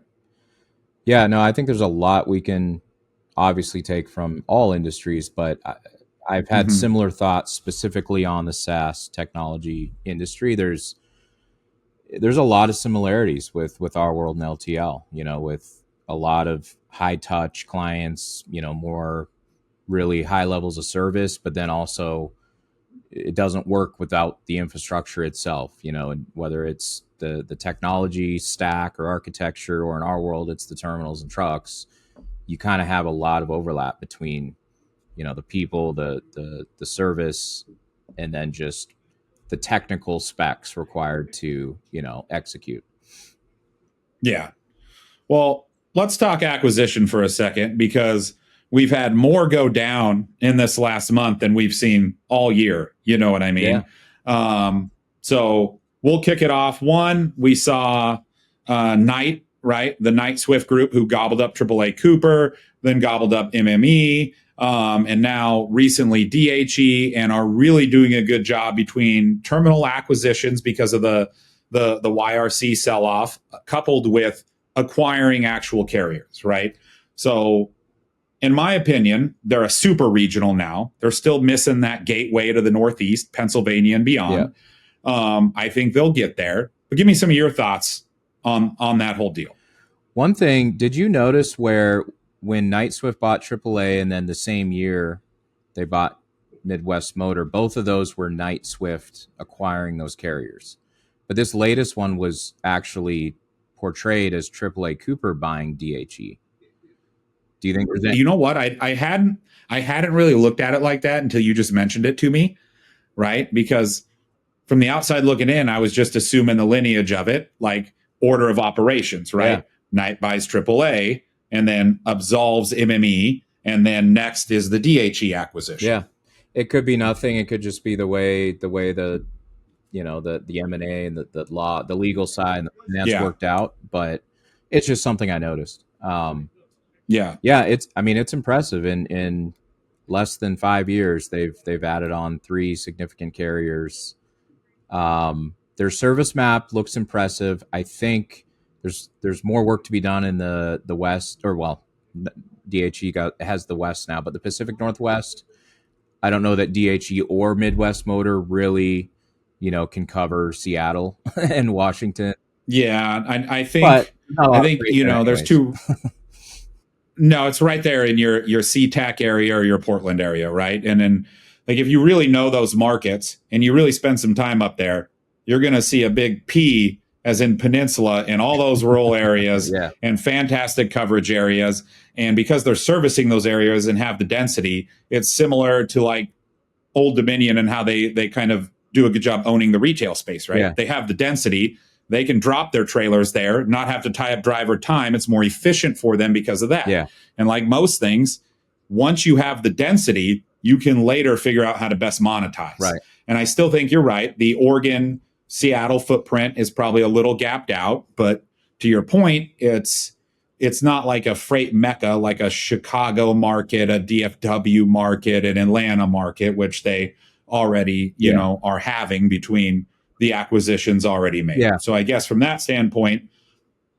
Yeah, no, I think there's a lot we can obviously take from all industries, but I've had Mm-hmm. similar thoughts specifically on the SaaS technology industry. There's a lot of similarities with our world in LTL, with a lot of high touch clients, more really high levels of service, but then also it doesn't work without the infrastructure itself, and whether it's the technology stack or architecture, or in our world, it's the terminals and trucks. You kind of have a lot of overlap between, the people, the service, and then just the technical specs required to, execute. Yeah. Well, let's talk acquisition for a second, because we've had more go down in this last month than we've seen all year. You know what I mean? So we'll kick it off. One, we saw Knight, right? The Knight Swift Group, who gobbled up AAA Cooper, then gobbled up MME, and now recently DHE, and are really doing a good job between terminal acquisitions because of the YRC sell off, coupled with acquiring actual carriers, right? So, in my opinion, they're a super regional now. They're still missing that gateway to the Northeast, Pennsylvania and beyond. I think they'll get there. But give me some of your thoughts on that whole deal. One thing, did you notice where when Knight Swift bought AAA and then the same year they bought Midwest Motor, both of those were Knight Swift acquiring those carriers. But this latest one was actually portrayed as AAA Cooper buying DHE. Do you think there's You know what? I hadn't really looked at it like that until you just mentioned it to me, right? Because from the outside looking in, I was just assuming the lineage of it, like order of operations, right? Yeah. Knight buys AAA and then absolves MME, and then next is the DHE acquisition. Yeah, it could be nothing. It could just be the way the the M&A and the law, the legal side and the finance worked out. But it's just something I noticed. Yeah, it's impressive. In less than 5 years, they've added on 3 significant carriers. Their service map looks impressive. I think there's more work to be done in the West, or well, DHE has the West now, but the Pacific Northwest, I don't know that DHE or Midwest Motor really, can cover Seattle and Washington. Yeah, I think there's two. No, it's right there in your SeaTac area or your Portland area, right? And then, like, if you really know those markets and you really spend some time up there, you're going to see a big P, as in peninsula, in all those rural areas and fantastic coverage areas. And because they're servicing those areas and have the density, it's similar to like Old Dominion and how they kind of do a good job owning the retail space, right? Yeah. They have the density. They can drop their trailers there, not have to tie up driver time. It's more efficient for them because of that. Yeah. And like most things, once you have the density, you can later figure out how to best monetize. Right. And I still think you're right. The Oregon, Seattle footprint is probably a little gapped out, but to your point, it's not like a freight mecca, like a Chicago market, a DFW market, an Atlanta market, which they already, are having between the acquisitions already made. Yeah. So I guess from that standpoint,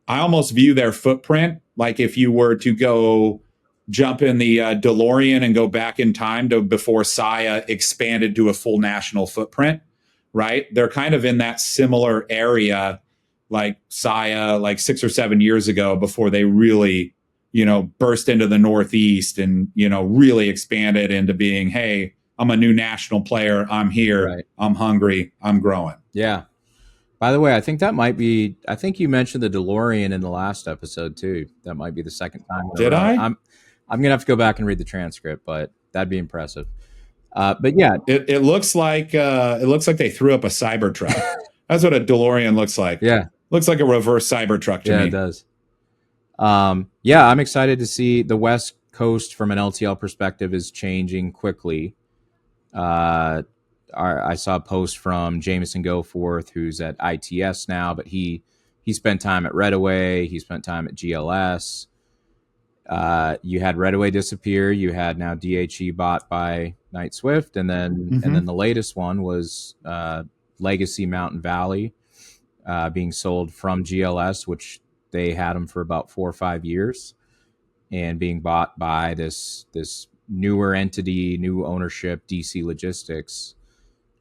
I almost view their footprint like if you were to go jump in the DeLorean and go back in time to before Saia expanded to a full national footprint, right? They're kind of in that similar area like Saia, like 6 or 7 years ago, before they really, burst into the Northeast and, really expanded into being, hey, I'm a new national player. I'm here. Right. I'm hungry. I'm growing. Yeah. By the way, I think you mentioned the DeLorean in the last episode too. That might be the second time. Did I? I'm going to have to go back and read the transcript, but that'd be impressive. But yeah, it looks like they threw up a Cybertruck. That's what a DeLorean looks like. Yeah. Looks like a reverse Cybertruck to me. Yeah, it does. I'm excited to see the West Coast from an LTL perspective is changing quickly. I saw a post from Jameson Goforth, who's at ITS now, but he spent time at Redaway. He spent time at GLS. You had Redaway disappear. You had now DHE bought by Knight Swift, and then the latest one was Legacy Mountain Valley being sold from GLS, which they had them for about 4 or 5 years, and being bought by this newer entity, new ownership, DC Logistics,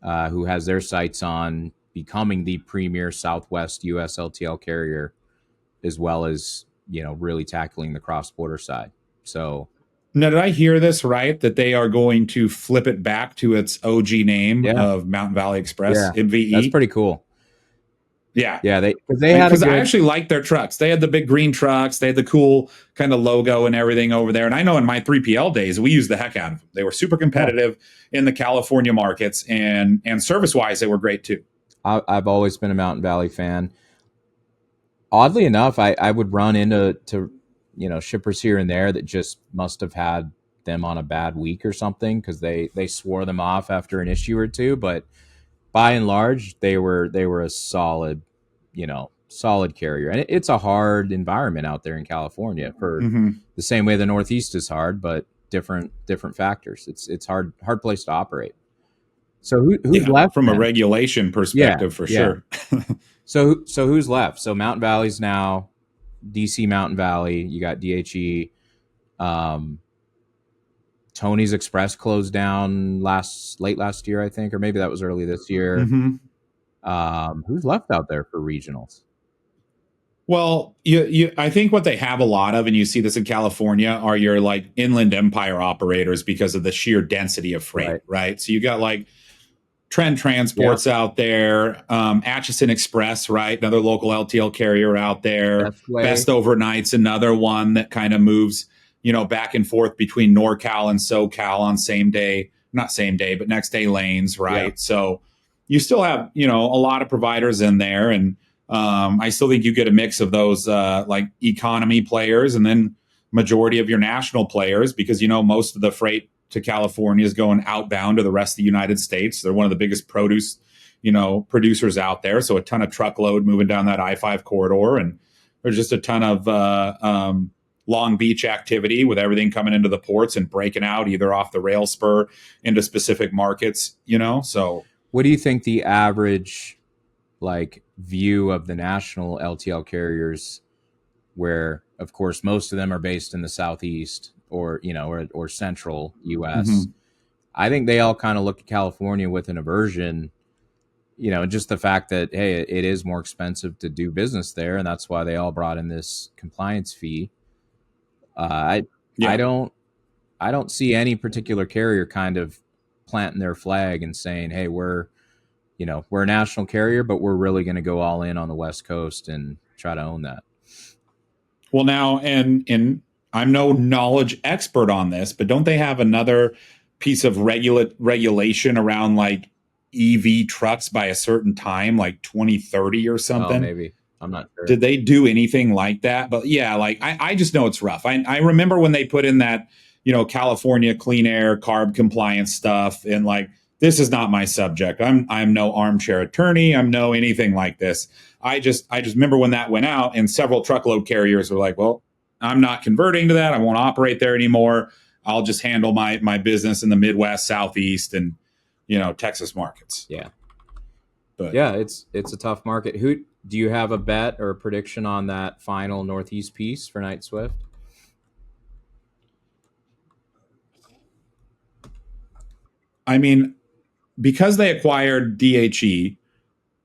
who has their sights on becoming the premier Southwest U.S. LTL carrier, as well as really tackling the cross-border side. So Now, did I hear this right? That they are going to flip it back to its OG name Yeah, of Mountain Valley Express, yeah, that's MVE? pretty cool. Yeah. Yeah, they had a Because I good. actually liked their trucks. They had the big green trucks. They had the cool kind of logo and everything over there. And I know in my 3PL days, we used the heck out of them. They were super Yeah, competitive in the California markets, and service wise, they were great too. I've always been a Mountain Valley fan. Oddly enough, I would run into shippers here and there that just must have had them on a bad week or something because they swore them off after an issue or two. But by and large, they were a solid, solid carrier, and it's a hard environment out there in California for Mm-hmm. the same way the Northeast is hard, but different factors. It's hard place to operate. So who's Yeah, left from a then? regulation Yeah, perspective, for yeah. sure. So who's left? So Mountain Valley's now DC Mountain Valley. You got DHE. Um, Tony's Express closed down late last year, I think, or maybe that was early this year. Mm-hmm. Who's left out there for regionals? Well, I think what they have a lot of, and you see this in California, are your like inland empire operators because of the sheer density of freight, Right. right? So you got like Trend Yeah. Transports out there, Atchison Express, right? Another local LTL carrier out there. Best way. Best Overnight's another one that kind of moves, back and forth between NorCal and SoCal on same day, not same day, but next day lanes, Yeah. right? So you still have, a lot of providers in there. And I still think you get a mix of those like economy players and then majority of your national players because, most of the freight to California is going outbound to the rest of the United States. They're one of the biggest producers out there. So a ton of truckload moving down that I-5 corridor. And there's just a ton of Long Beach activity with everything coming into the ports and breaking out either off the rail spur into specific markets. So What do you think the average view of the national LTL carriers, where of course most of them are based in the southeast or central US? mhm. I think they all kind of look at California with an aversion, just the fact that hey, it is more expensive to do business there, and that's why they all brought in this compliance fee. I I Yeah. don't I don't see any particular carrier kind of planting their flag and saying, hey, we're a national carrier, but we're really going to go all in on the West Coast and try to own that. Well, now, and I'm no knowledge expert on this, but don't they have another piece of regulation around like EV trucks by a certain time, like 2030 or Oh, something? maybe. I'm not sure. Did they do anything like that? But yeah, like I just know it's rough. I remember when they put in that, California clean air carb compliance stuff, and like this is not my subject. I'm no armchair attorney. I'm no anything like this. I just remember when that went out, and several truckload carriers were like, well, I'm not converting to that. I won't operate there anymore. I'll just handle my business in the Midwest, Southeast, and Texas markets. Yeah. But Yeah, it's a tough market. Who do you have a bet or a prediction on that final Northeast piece for Night Swift? I mean, because they acquired DHE,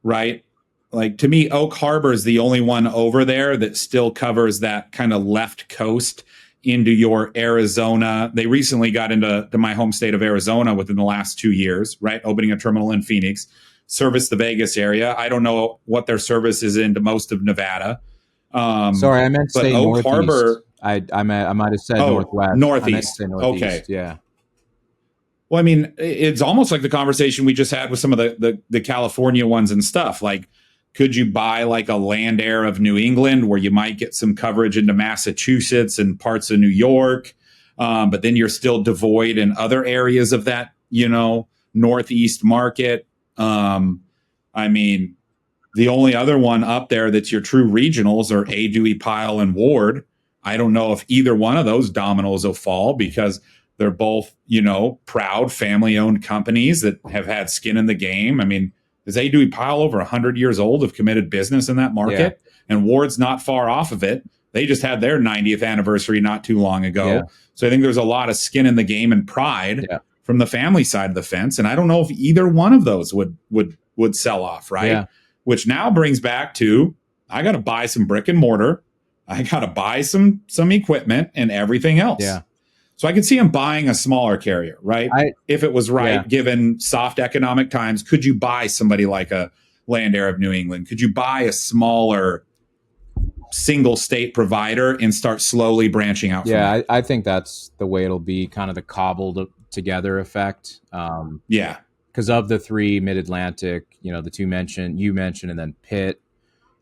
right? Like to me, Oak Harbor is the only one over there that still covers that kind of left coast into your Arizona. They recently got into my home state of Arizona within the last 2 years, right? Opening a terminal in Phoenix, service the Vegas area. I don't know what their service is into most of Nevada. Sorry, I meant to But say Oak Northeast. Harbor, I might have said oh, Northwest. I meant to Northeast. say Okay. Northeast. Yeah. Well, I mean, it's almost like the conversation we just had with some of the California ones and stuff. Like, could you buy like a land air of New England where you might get some coverage into Massachusetts and parts of New York, but then you're still devoid in other areas of that, Northeast market? I mean, the only other one up there that's your true regionals are A. Dewey, Pyle, and Ward. I don't know if either one of those dominoes will fall because they're both, proud family-owned companies that have had skin in the game. I mean, is A. Dewey Pyle over 100 years old of committed business in that market? Yeah. And Ward's not far off of it. They just had their 90th anniversary not too long ago. Yeah. So I think there's a lot of skin in the game and pride from the family side of the fence. And I don't know if either one of those would sell off, right? Yeah. Which now brings back to, I got to buy some brick and mortar. I got to buy some equipment and everything else. Yeah. So I could see him buying a smaller carrier, right? If it was right, given soft economic times, could you buy somebody like a Land Air of New England? Could you buy a smaller single state provider and start slowly branching out? Yeah, I think that's the way it'll be, kind of the cobbled together effect. Yeah. Because of the three mid-Atlantic, the two you mentioned, and then Pitt,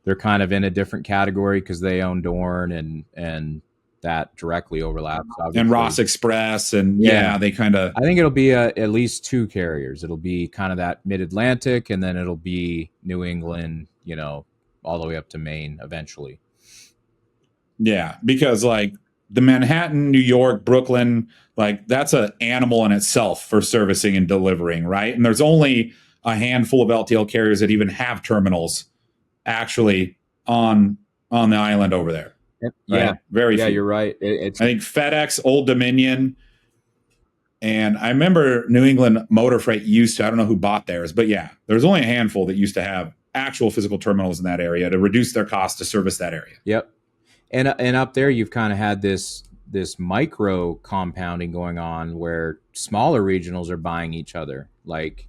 they're kind of in a different category because they own Dorn, and that directly overlaps, obviously. And Ross Express, and they kind of... I think it'll be at least two carriers. It'll be kind of that mid-Atlantic, and then it'll be New England, all the way up to Maine eventually. Yeah, because like the Manhattan, New York, Brooklyn, like that's an animal in itself for servicing and delivering, right? And there's only a handful of LTL carriers that even have terminals actually on the island over there. Right? Yeah, very few. You're right. I think FedEx, Old Dominion, and I remember New England Motor Freight used to, I don't know who bought theirs, but yeah, there's only a handful that used to have actual physical terminals in that area to reduce their cost to service that area. Yep. And up there, you've kind of had this micro compounding going on where smaller regionals are buying each other. Like,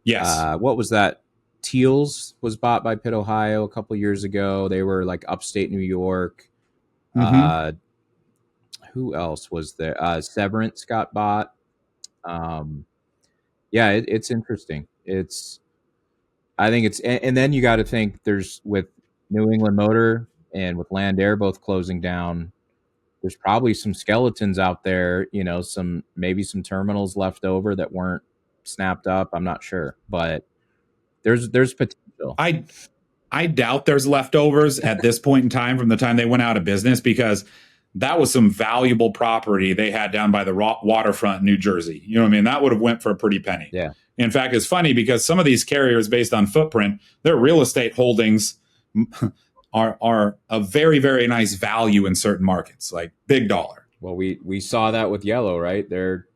yes, what was that? Teals was bought by Pitt, Ohio a couple years ago. They were like upstate New York. Mm-hmm. Who else was there? Severance got bought. It's interesting. I think it's, and then you got to think there's, with New England Motor and with Land Air both closing down, there's probably some skeletons out there, maybe some terminals left over that weren't snapped up. I'm not sure, but there's potential. I doubt there's leftovers at this point in time from the time they went out of business, because that was some valuable property they had down by the waterfront in New Jersey. You know what I mean? That would have went for a pretty penny. Yeah. In fact, it's funny because some of these carriers, based on footprint, their real estate holdings are a very, very nice value in certain markets, like big dollar. Well, we saw that with Yellow, right? They're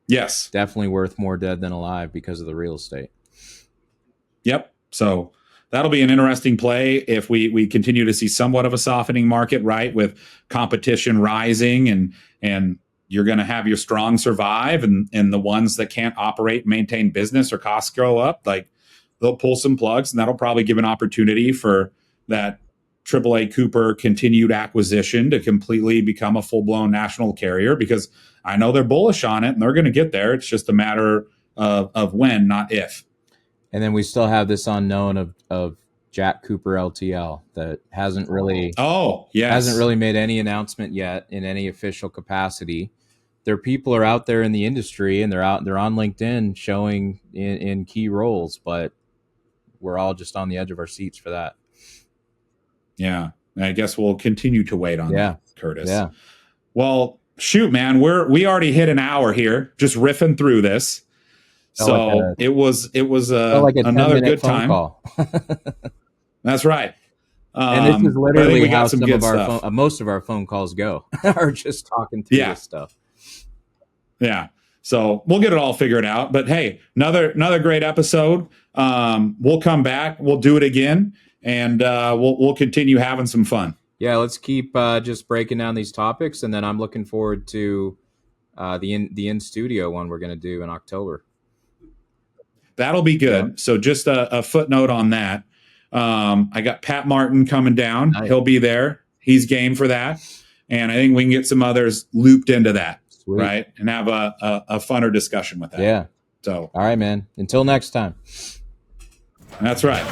definitely worth more dead than alive because of the real estate. Yep. So that'll be an interesting play if we continue to see somewhat of a softening market, right? With competition rising, and you're going to have your strong survive, and the ones that can't operate, maintain business, or costs go up, like they'll pull some plugs, and that'll probably give an opportunity for that AAA Cooper continued acquisition to completely become a full-blown national carrier, because I know they're bullish on it and they're going to get there. It's just a matter of when, not if. And then we still have this unknown of Jack Cooper LTL that hasn't really made any announcement yet in any official capacity. Their people are out there in the industry, and they're on LinkedIn showing in key roles, but we're all just on the edge of our seats for that. Yeah, I guess we'll continue to wait on that, Curtis. Yeah. Well, shoot, man, we already hit an hour here just riffing through this. So it was like another good time. Call. That's right. And this is literally how some of our most of our phone calls go, are just talking through this stuff. Yeah. So we'll get it all figured out. But hey, another great episode. We'll come back. We'll do it again, and we'll continue having some fun. Yeah, let's keep just breaking down these topics, and then I'm looking forward to the in studio one we're going to do in October. That'll be good. Yeah. So just a footnote on that. I got Pat Martin coming down. Nice. He'll be there. He's game for that. And I think we can get some others looped into that. Sweet. Right? And have a funner discussion with that. Yeah. So, all right, man. Until next time. That's right.